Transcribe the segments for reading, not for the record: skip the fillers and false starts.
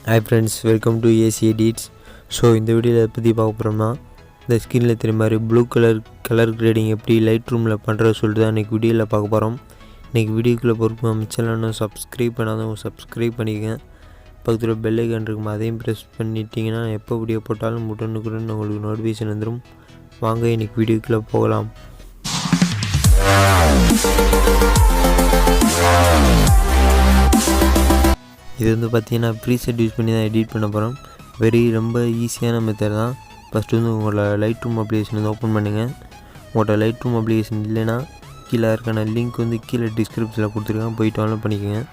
Hi friends, welcome to AC Editzz. So இந்த வீடியோவில் பற்றி பார்க்க போகிறோம்னா இந்த ஸ்க்ரீனில் தெரியுற மாதிரி ப்ளூ கலர் கிரேடிங் எப்படி லைட் ரூமில் பண்ணுறது சொல்லிட்டு தான் இன்றைக்கி வீடியோவில் பார்க்க போகிறோம். இன்றைக்கி வீடியோக்குள்ளே பொறுப்பு நம்ம சேனலை சப்ஸ்கிரைப் பண்ணாதவங்க சப்ஸ்கிரைப் பண்ணிக்கங்க. பக்கத்தில் பெல் ஐக்கான் இருக்கும், அதையும் ப்ரெஸ் பண்ணிட்டீங்கன்னா எப்போ வீடியோ போட்டாலும் உடனுக்குடன் உங்களுக்கு நோட்டிஃபிகேஷன் வந்துடும். வாங்க இன்றைக்கி வீடியோக்குள்ளே போகலாம். இது வந்து பார்த்திங்கன்னா ப்ரீசெட் யூஸ் பண்ணி தான் எடிட் பண்ண போகிறோம். ரொம்ப ஈஸியான மெத்தட் தான். ஃபஸ்ட்டு வந்து உங்களோட லைட் ரூம் அப்ளிகேஷன் வந்து ஓப்பன் பண்ணுங்கள். உங்களோட லைட் ரூம் அப்ளிகேஷன் இல்லைன்னா கீழே இருக்கான லிங்க் வந்து கீழே டிஸ்கிரிப்ஷனில் கொடுத்துருக்கேன், போய் டவுன்லோட் பண்ணிக்கோங்க.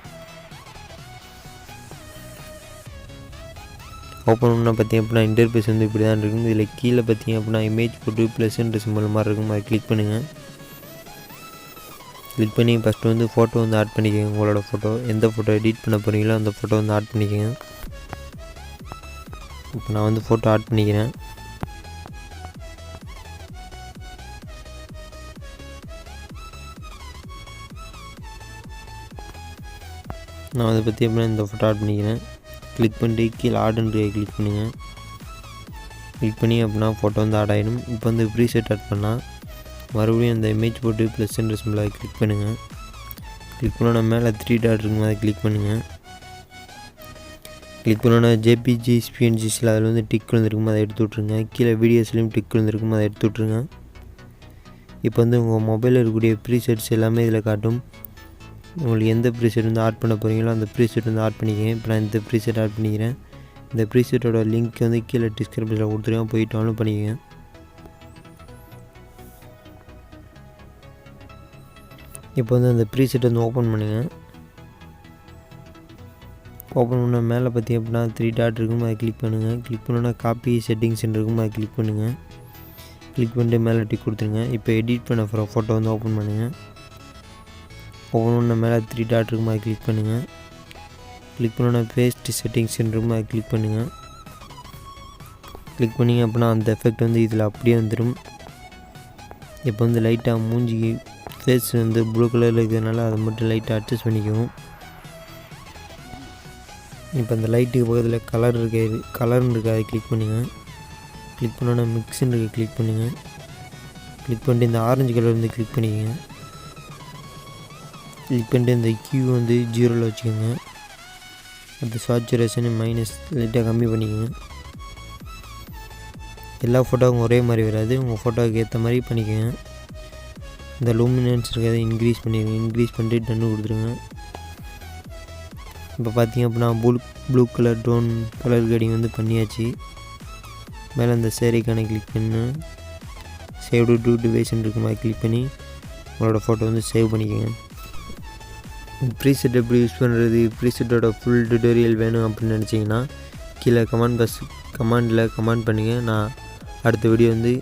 ஓப்பன் பண்ணால் பார்த்திங்க அப்படின்னா இன்டர்ஃபேஸ் வந்து இப்படி தான் இருக்கும். இதில் கீழே பார்த்திங்க அப்படின்னா இமேஜ் போட்டு ப்ளஸ்ன்ற சிம்பிள் மாதிரி இருக்கும், அதை கிளிக் பண்ணுங்கள். கிளிக் பண்ணி ஃபஸ்ட்டு வந்து ஃபோட்டோ வந்து ஆட் பண்ணிக்கோங்க. உங்களோட ஃபோட்டோ எந்த ஃபோட்டோ எடிட் பண்ண போகிறீங்களோ அந்த ஃபோட்டோ வந்து ஆட் பண்ணிக்கோங்க. இப்போ நான் வந்து ஃபோட்டோ ஆட் பண்ணிக்கிறேன். நான் அதை பற்றி எப்படின்னா இந்த ஃபோட்டோ ஆட் பண்ணிக்கிறேன். கிளிக் பண்ணிட்டு கீழே ஆடுன்ற கிளிக் பண்ணுங்கள். கிளிக் பண்ணி அப்படின்னா ஃபோட்டோ வந்து ஆட் ஆகிடும். இப்போ வந்து ப்ரீசெட் ஆட் பண்ணால் மறுபடியும் அந்த இமேஜ் போட்டு ப்ளஸ்ன்ற சிம்பிளை கிளிக் பண்ணுங்கள். கிளிக் பண்ணோன்னா மேலே 3 டாட் இருக்கும், அதை கிளிக் பண்ணுங்கள். கிளிக் பண்ணோன்னா ஜேபிஜி பிஎன்ஜிஸில் அதில் வந்து டிக் வந்துருக்கும், அதை எடுத்து விட்ருங்க. கீழே வீடியோஸ்லேயும் டிக் வந்துருக்கும், அதை எடுத்து விட்ருங்க. இப்போ வந்து உங்கள் மொபைலில் இருக்கக்கூடிய ப்ரீசெட்ஸ் எல்லாமே இதில் காட்டும். உங்களுக்கு எந்த ப்ரீசெட் வந்து ஆட் பண்ண போகிறீங்களோ அந்த ப்ரீசெட் வந்து ஆட் பண்ணிக்கங்க. இப்போ நான் இந்த ப்ரீசெட் ஆட் பண்ணிக்கிறேன். இந்த ப்ரீசெட்டோட லிங்க் வந்து கீழே டிஸ்கிரிப்ஷனில் கொடுத்துருக்கேன், போய் டவுன்லோட் பண்ணிக்கங்க. இப்போ வந்து அந்த ப்ரீசெட் வந்து ஓப்பன் பண்ணுங்கள். ஓப்பன் பண்ண மேலே பார்த்திங்க அப்படின்னா 3 டாட் இருக்கும், அதை கிளிக் பண்ணுங்கள். கிளிக் பண்ணோன்னா காப்பி செட்டிங்ஸ் இருக்கும், அதை கிளிக் பண்ணுங்கள். கிளிக் பண்ணிட்டு மேலே டிக் கொடுத்துருங்க. இப்போ எடிட் பண்ண ஃபோட்டோ வந்து ஓப்பன் பண்ணுங்கள். ஓப்பன் பண்ண மேலே 3 டாட் இருக்கும், அதை கிளிக் பண்ணுங்கள். கிளிக் பண்ணோன்னா பேஸ்ட் செட்டிங்ஸ் இருக்கும், அதை கிளிக் பண்ணுங்கள். கிளிக் பண்ணிங்க அப்படின்னா அந்த எஃபெக்ட் வந்து இதில் அப்படியே வந்துடும். இப்போ வந்து லைட்டாக மூஞ்சி ஃபேஸ் வந்து ப்ளூ கலரில் இருக்கிறதுனால அதை மட்டும் லைட்டாக அட்ஜஸ்ட் பண்ணிக்குவோம். இப்போ அந்த லைட்டுக்கு பக்கத்தில் கலர்னு இருக்குது, அதை கிளிக் பண்ணுங்கள். கிளிக் பண்ணோன்னா மிக்ஸ்ன்னு இருக்குது, கிளிக் பண்ணுங்கள். கிளிக் பண்ணிட்டு இந்த ஆரஞ்சு கலர் வந்து கிளிக் பண்ணிக்கோங்க. கிளிக் பண்ணிட்டு இந்த கியூ வந்து 0ல் வச்சுக்கோங்க. அந்த சாச்சுரேஷன் மைனஸ் லைட்டாக கம்மி பண்ணிக்கோங்க. எல்லா ஃபோட்டோவும் ஒரே மாதிரி வராது, உங்கள் ஃபோட்டோவுக்கு ஏற்ற மாதிரி பண்ணிக்கோங்க. இந்த லூமினன்ஸ் இருக்கிறத இன்க்ரீஸ் பண்ணிடுங்க. இன்க்ரீஸ் பண்ணிட்டு டன்னு கொடுத்துருங்க. இப்போ பார்த்திங்க அப்படின்னா blue colour tone colour grading வந்து பண்ணியாச்சு. மேலே அந்த சேரீக்கான கிளிக் பண்ணு, சேவ் டு டிவைஸ்ன்னு இருக்குமா, கிளிக் பண்ணி உங்களோட ஃபோட்டோ வந்து சேவ் பண்ணிக்கோங்க. ப்ரீசெட் எப்படி யூஸ் பண்ணுறது, ப்ரீசெட்டோட ஃபுல் டியூட்டோரியல் வேணும் அப்படின்னு நினச்சிங்கன்னா கீழே கமெண்டில் கமெண்ட் பண்ணுங்கள். நான் அடுத்த வீடியோ வந்து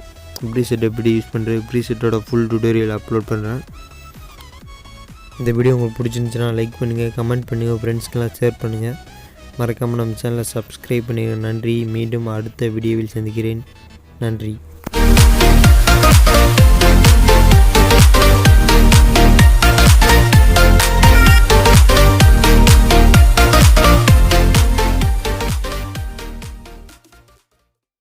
ப்ரீசெட் எப்படி யூஸ் பண்ணுறது, ப்ரீசெட்டோட ஃபுல் டியூட்டோரியல் அப்லோட் பண்ணுறேன். இந்த வீடியோ உங்களுக்கு பிடிச்சிருந்துச்சுன்னா லைக் பண்ணுங்கள், கமெண்ட் பண்ணுங்கள், ஃப்ரெண்ட்ஸ்க்கெலாம் ஷேர் பண்ணுங்கள். மறக்காமல் நம்ம சேனலை சப்ஸ்கிரைப் பண்ணுங்கள். நன்றி. மீண்டும் அடுத்த வீடியோவில் சந்திக்கிறேன். நன்றி.